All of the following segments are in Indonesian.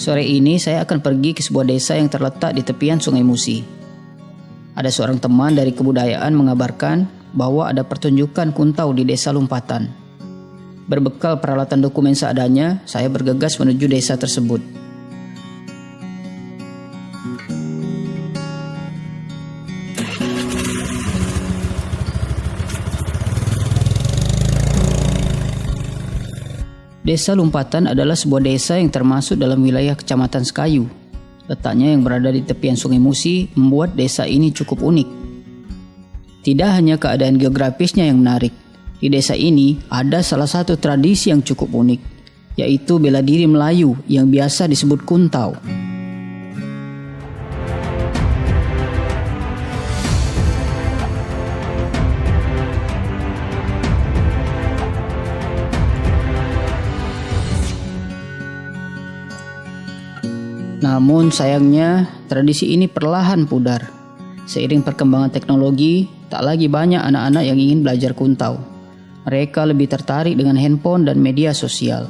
Sore ini saya akan pergi ke sebuah desa yang terletak di tepian Sungai Musi. Ada seorang teman dari kebudayaan mengabarkan bahwa ada pertunjukan kuntau di desa Lumpatan. Berbekal peralatan dokumen seadanya, saya bergegas menuju desa tersebut. Desa Lumpatan adalah sebuah desa yang termasuk dalam wilayah Kecamatan Sekayu. Letaknya yang berada di tepian Sungai Musi membuat desa ini cukup unik. Tidak hanya keadaan geografisnya yang menarik, di desa ini ada salah satu tradisi yang cukup unik, yaitu bela diri Melayu yang biasa disebut kuntau. Namun sayangnya tradisi ini perlahan pudar. Seiring perkembangan teknologi, tak lagi banyak anak-anak yang ingin belajar kuntau. Mereka lebih tertarik dengan handphone dan media sosial.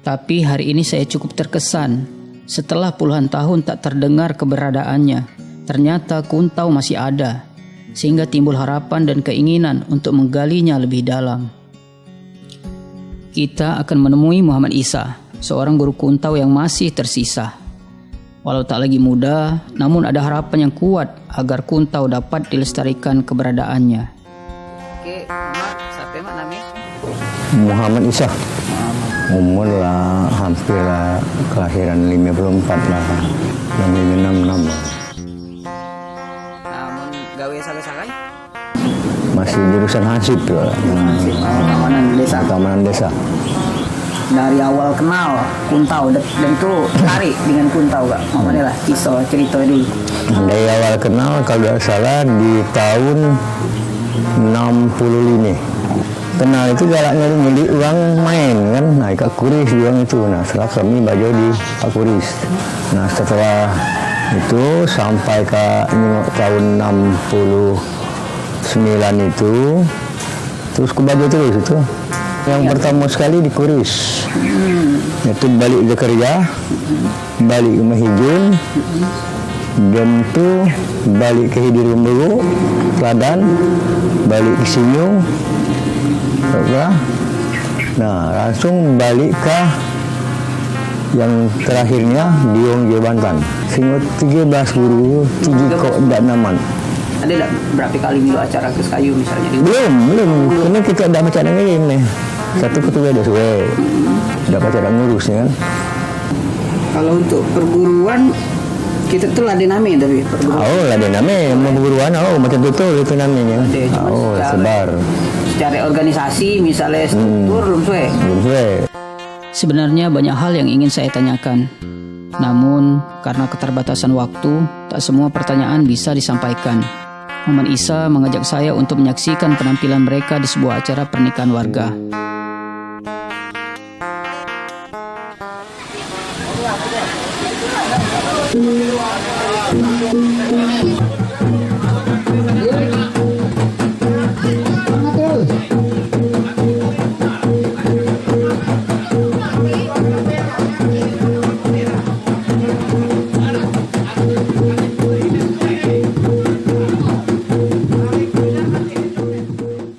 Tapi hari ini saya cukup terkesan. Setelah puluhan tahun tak terdengar keberadaannya, ternyata kuntau masih ada. Sehingga timbul harapan dan keinginan untuk menggalinya lebih dalam. Kita akan menemui Muhammad Isa, seorang guru kuntau yang masih tersisa. Walau tak lagi muda, namun ada harapan yang kuat agar kuntau dapat dilestarikan keberadaannya. Oke, Mak, siapa Mak namanya? Muhammad Isa. Umur lah hampir lah kelahiran 54 lah. 66. Namun gawe sagai-sagai? Masih jurusan Hansip tuh. Keamanan desa. Dari awal kenal kuntau dan itu tertarik dengan kuntau Kak. Mana lah kisah cerita dulu. Dari awal kenal kalau tidak salah di tahun 65. Kenal itu galaknya milik uang main kan. Nah Kak Kuris bilang itu. Nah setelah kami baju di Kak Kuris. Nah setelah itu sampai ke tahun 69 itu terus ke baju terus itu. Yang pertama sekali di Kuris, itu balik ke kerja, balik ke Mahijun, dan itu balik ke Hidirumbu, Kladan, balik ke Sinyu, nah langsung balik ke yang terakhirnya di Yongge Banten. Singgot 13 guru, 7 kok dan naman. Ada tak berapa kali minggu acara ke Sekayu misalnya? Belum. Karena kita ada macam ini nih. Satu ketua ada suwe. Dapat cara ngurusnya kan. Kalau untuk perguruan kita tuh ladename tapi perguruan. Oh, ladename mau perguruan macam itu namanya. Sebar. Secara organisasi misalnya struktur belum suwe. Sebenarnya banyak hal yang ingin saya tanyakan. Namun karena keterbatasan waktu, tak semua pertanyaan bisa disampaikan. Muhammad Isa mengajak saya untuk menyaksikan penampilan mereka di sebuah acara pernikahan warga.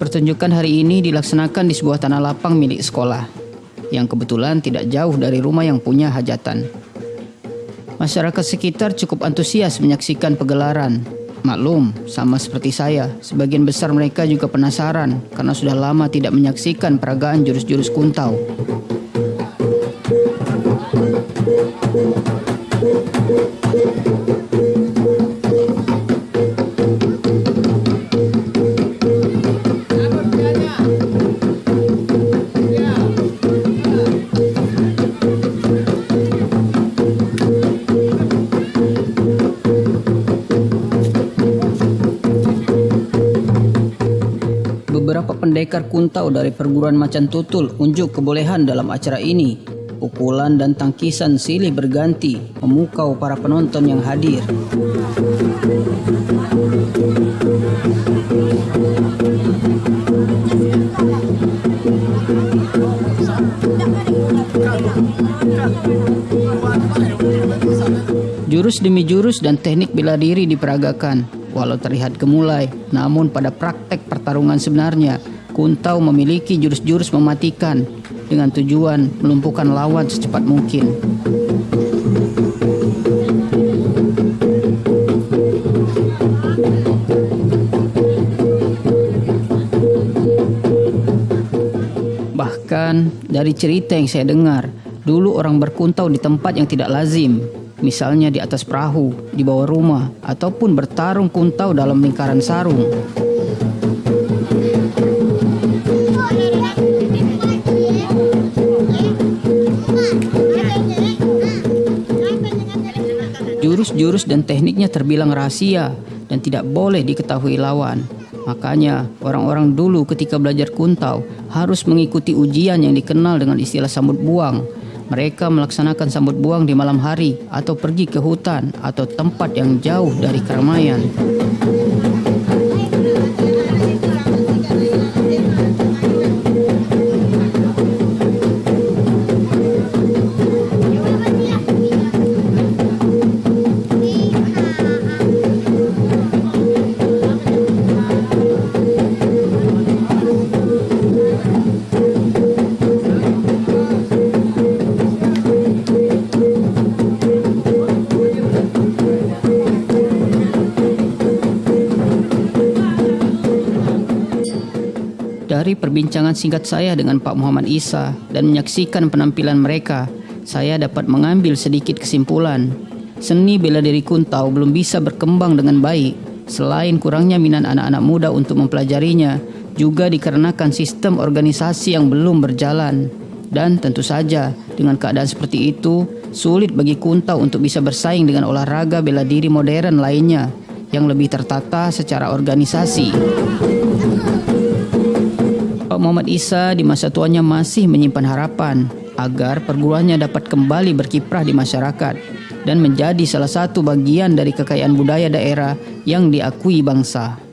Pertunjukan hari ini dilaksanakan di sebuah tanah lapang milik sekolah, yang kebetulan tidak jauh dari rumah yang punya hajatan. Masyarakat sekitar cukup antusias menyaksikan pegelaran. Maklum, sama seperti saya, sebagian besar mereka juga penasaran karena sudah lama tidak menyaksikan peragaan jurus-jurus kuntau. Beberapa pendekar kuntau dari perguruan Macan Tutul unjuk kebolehan dalam acara ini. Pukulan dan tangkisan silih berganti memukau para penonton yang hadir. Jurus demi jurus dan teknik bela diri diperagakan. Walau terlihat gemulai, namun pada praktek pertarungan sebenarnya, Kuntau memiliki jurus-jurus mematikan dengan tujuan melumpuhkan lawan secepat mungkin. Bahkan dari cerita yang saya dengar, dulu orang berkuntau di tempat yang tidak lazim. Misalnya di atas perahu, di bawah rumah, ataupun bertarung kuntau dalam lingkaran sarung. Jurus-jurus dan tekniknya terbilang rahasia dan tidak boleh diketahui lawan. Makanya orang-orang dulu ketika belajar kuntau harus mengikuti ujian yang dikenal dengan istilah sambut buang. Mereka melaksanakan sambut buang di malam hari atau pergi ke hutan atau tempat yang jauh dari keramaian. Dari perbincangan singkat saya dengan Pak Muhammad Isa dan menyaksikan penampilan mereka, saya dapat mengambil sedikit kesimpulan. Seni bela diri kuntau belum bisa berkembang dengan baik. Selain kurangnya minat anak-anak muda untuk mempelajarinya, juga dikarenakan sistem organisasi yang belum berjalan. Dan tentu saja, dengan keadaan seperti itu, sulit bagi kuntau untuk bisa bersaing dengan olahraga bela diri modern lainnya yang lebih tertata secara organisasi. Pak Muhammad Isa di masa tuanya masih menyimpan harapan agar perguruannya dapat kembali berkiprah di masyarakat dan menjadi salah satu bagian dari kekayaan budaya daerah yang diakui bangsa.